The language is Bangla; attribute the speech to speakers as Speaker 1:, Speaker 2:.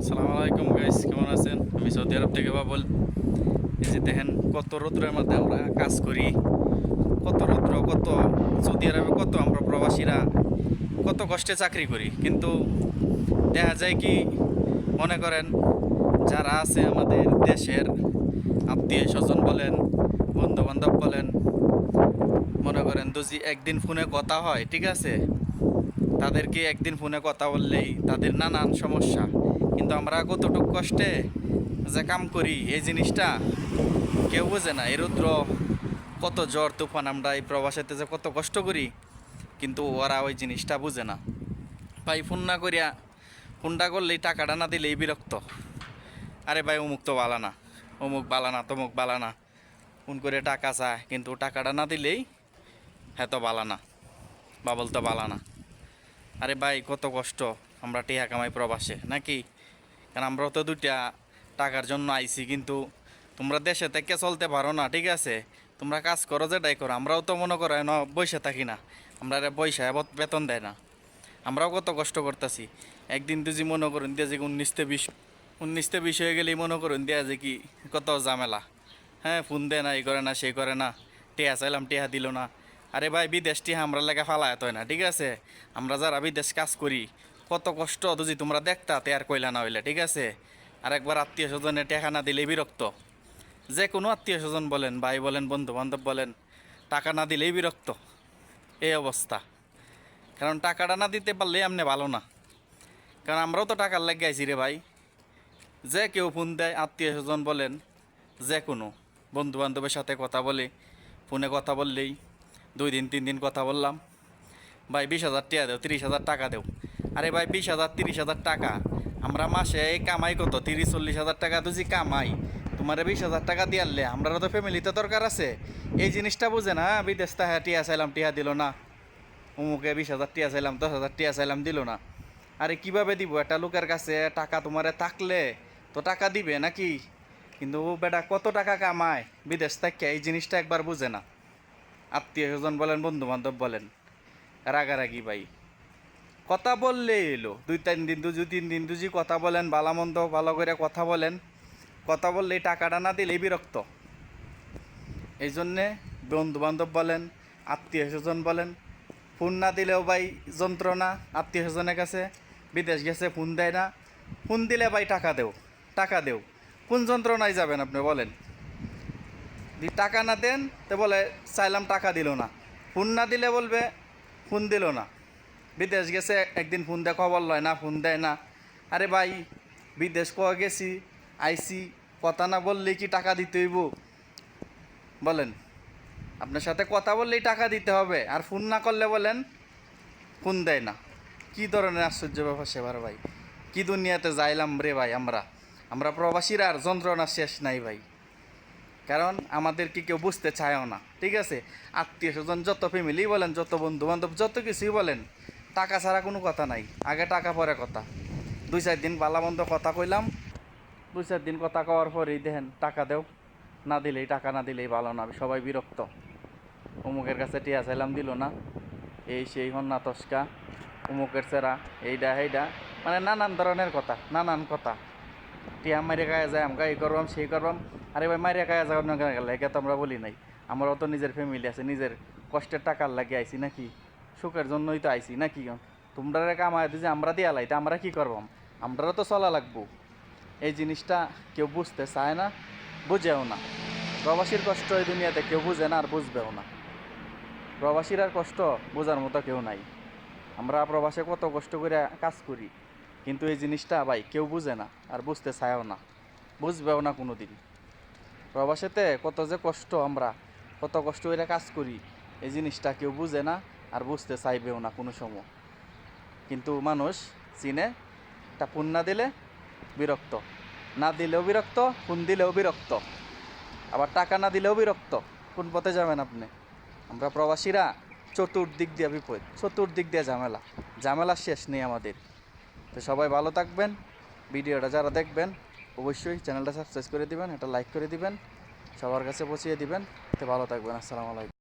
Speaker 1: আসসালামু আলাইকুম গাইস, কেমন আছেন? আমি সৌদি আরব থেকে বাবুল। এই যে দেখেন কত রৌদ্রের মধ্যে আমরা কাজ করি, কত রৌদ্র, কত সৌদি আরবে, কত আমরা প্রবাসীরা কত কষ্টে চাকরি করি, কিন্তু দেখা যায় কি, মনে করেন যারা আছে আমাদের দেশের আত্মীয় স্বজন বলেন, বন্ধু বান্ধব বলেন, মনে করেন যদি একদিন ফোনে কথা হয়, ঠিক আছে, তাদেরকে একদিন ফোনে কথা বললেই তাদের নানান সমস্যা, কিন্তু আমরা কতটুকু কষ্টে যে কাম করি এই জিনিসটা কেউ বোঝে না। এই রৌদ্র, কত ঝড় তুফান, আমরা এই প্রবাসেতে যে কত কষ্ট করি, কিন্তু ওরা ওই জিনিসটা বুঝে না। ভাই ফোন না করিয়া, ফোনটা করলেই টাকাটা না দিলেই বিরক্ত। আরে ভাই অমুক তো বালা না, অমুক বালা না, তমুক বালা না, ফোন করে টাকা চায়, কিন্তু টাকাটা না দিলেই হ্যাঁ তো বালা না, বাবল তো বালা না। আরে ভাই কত কষ্ট আমরা টিহা কামাই প্রবাসে নাকি, কারণ আমরাও তো দুইটা টাকার জন্য আইছি, কিন্তু তোমরা দেশে থেকে চলতে পারো না, ঠিক আছে, তোমরা কাজ করো যেটাই করো, আমরাও তো মনে করো না বসে থাকি না, আমরা বৈশা বেতন দেয় না, আমরাও কত কষ্ট করতেছি। একদিন তুই মনে করুন দিয়ে যে 19তে 20 হয়ে গেলেই মনে করুন দেয়া যে কি কত ঝামেলা। হ্যাঁ, ফোন দেয় না, এই করে না, সেই করে না, টেহা চাইলাম টেহা দিল না। আরে ভাই বিদেশ টিহা আমরা লেগে ফালায় হয় না, ঠিক আছে, আমরা যারা বিদেশ কাজ করি কত কষ্ট যদি তোমরা দেখতা তে আর কইলা না হইলে, ঠিক আছে। আর একবার আত্মীয় স্বজনের টেকা না দিলেই বিরক্ত, যে কোনো আত্মীয় স্বজন বলেন, ভাই বলেন, বন্ধু বান্ধব বলেন, টাকা না দিলেই বিরক্ত। এই অবস্থা, কারণ টাকাটা না দিতে পারলে এমনি ভালো না, কারণ আমরাও তো টাকার লেগে আইছি রে ভাই। যে কেউ ফোন দেয়, আত্মীয় স্বজন বলেন, যে কোনো বন্ধু বান্ধবের সাথে কথা বলে, ফোনে কথা বললেই 2 দিন 3 দিন কথা বললাম, ভাই 20,000 টাকা দেও, 30,000 টাকা দেও। আরে ভাই 20,000 30,000 টাকা, আমরা মাসে এই কামাই কত 30-40,000 টাকা যদি কামাই, তোমার 20,000 টাকা দিয়ালে আমরাও তো ফ্যামিলিতে দরকার আছে। এই জিনিসটা বুঝে না, বিদেশ তাহা টিয়া চাইলাম টিয়া দিল না, অমুকে 20,000 টিয়া চাইলাম, 10,000 টিয়া চাইলাম দিল না। আরে কিভাবে দিব, একটা লোকের কাছে টাকা তোমারে থাকলে তো টাকা দিবে নাকি, কিন্তু ও বেটা কত টাকা কামায় বিদেশ থেকে, এই জিনিসটা একবার বুঝে না। আত্মীয় স্বজন বলেন, বন্ধু বান্ধব বলেন, রাগারাগি ভাই, কথা বললে এলো 2-3 দিন, 2-3 দিন দুজি কথা বলেন, ভালো মন্দ ভালো করে কথা বলেন, কথা বললেই টাকাটা না দিলেই বিরক্ত। এই জন্যে বন্ধু বান্ধব বলেন, আত্মীয় স্বজন বলেন, ফোন না দিলেও ভাই যন্ত্রণা। আত্মীয় স্বজনের কাছে বিদেশ গেছে, ফোন দেয় না, ফোন দিলে ভাই টাকা দেও, টাকা দেও, কোন যন্ত্রণায় যাবেন আপনি বলেন। যদি টাকা না দেন তো বলে চাইলাম টাকা দিল না, ফোন না দিলে বলবে ফোন দিল না। বিদেশ গেছে একদিন ফোন দিয়ে খবর লয় না, ফোন দেয় না। আরে ভাই বিদেশ কয়ে গেছি, আইসি, কথা না বললেই কি টাকা দিতে হইব বলেন? আপনার সাথে কথা বললেই টাকা দিতে হবে, আর ফোন না করলে বলেন ফোন দেয় না। কি ধরনের আশ্চর্য ব্যাপার সেবার ভাই, কি দুনিয়াতে যাইলাম রে ভাই। আমরা আমরা প্রবাসীরা আর যন্ত্রণা শেষ নাই ভাই, কারণ আমাদেরকে কেউ বুঝতে চায়ও না, ঠিক আছে। আত্মীয় স্বজন যত ফ্যামিলি বলেন, যত বন্ধু বান্ধব, যত কিছুই বলেন, টাকা ছাড়া কোনো কথা নাই, আগে টাকা পরে কথা। 2-4 দিন বালা বন্ধ কথা কইলাম, 2-4 দিন কথা কওয়ার পরেই দেখেন টাকা দেও, না দিলেই টাকা না দিলেই ভালো না, সবাই বিরক্ত। অমুকের কাছে টিয়া চাইলাম দিল না, এই সেই হন্না তস্কা, অমুকের চেরা, এইডা সেইডা, মানে নানান ধরনের কথা, নানান কথা। টিয়া মারিয়া খায়া যায়, আমকা এই করবাম সেই করবাম। আরে ভাই মারিয়া খায়া যাওয়ার না গেলে একে তো আমরা বলি নাই, আমারও তো নিজের ফ্যামিলি আছে, নিজের কষ্টের টাকার লাগে আইছি নাকি, সুখের জন্যই তো আইছি নাকি। তোমরা কামায় যে আমরা দিয়া লাই, তা আমরা কি করবাম, আমরাও তো চলা লাগবো। এই জিনিসটা কেউ বুঝতে চায় না, বুঝেও না। প্রবাসীর কষ্ট এই দুনিয়াতে কেউ বুঝে না আর বুঝবেও না। প্রবাসীর আর কষ্ট বোঝার মতো কেউ নাই। আমরা প্রবাসে কত কষ্ট করে কাজ করি, কিন্তু এই জিনিসটা ভাই কেউ বুঝে না আর বুঝতে চায়ও না, বুঝবেও না কোনো দিন। প্রবাসেতে কত যে কষ্ট, আমরা কত কষ্ট করে কাজ করি, এই জিনিসটা কেউ বুঝে না আর বুঝতে চাইবেও না কোনো সময়। কিন্তু মানুষ চিনে, তা ফোন না দিলে বিরক্ত, না দিলেও বিরক্ত, ফোন দিলেও বিরক্ত, আবার টাকা না দিলেও বিরক্ত। কোন পথে যাবেন আপনি? আমরা প্রবাসীরা চতুর্দিক দিয়ে বিপদ, চতুর্দিক দিয়ে ঝামেলা, ঝামেলার শেষ নেই আমাদের। তো সবাই ভালো থাকবেন, ভিডিওটা যারা দেখবেন অবশ্যই চ্যানেলটা সাবস্ক্রাইব করে দিবেন, এটা লাইক করে দিবেন, সবার কাছে পৌঁছিয়ে দিবেন। তো ভালো থাকবেন, আসসালামু আলাইকুম।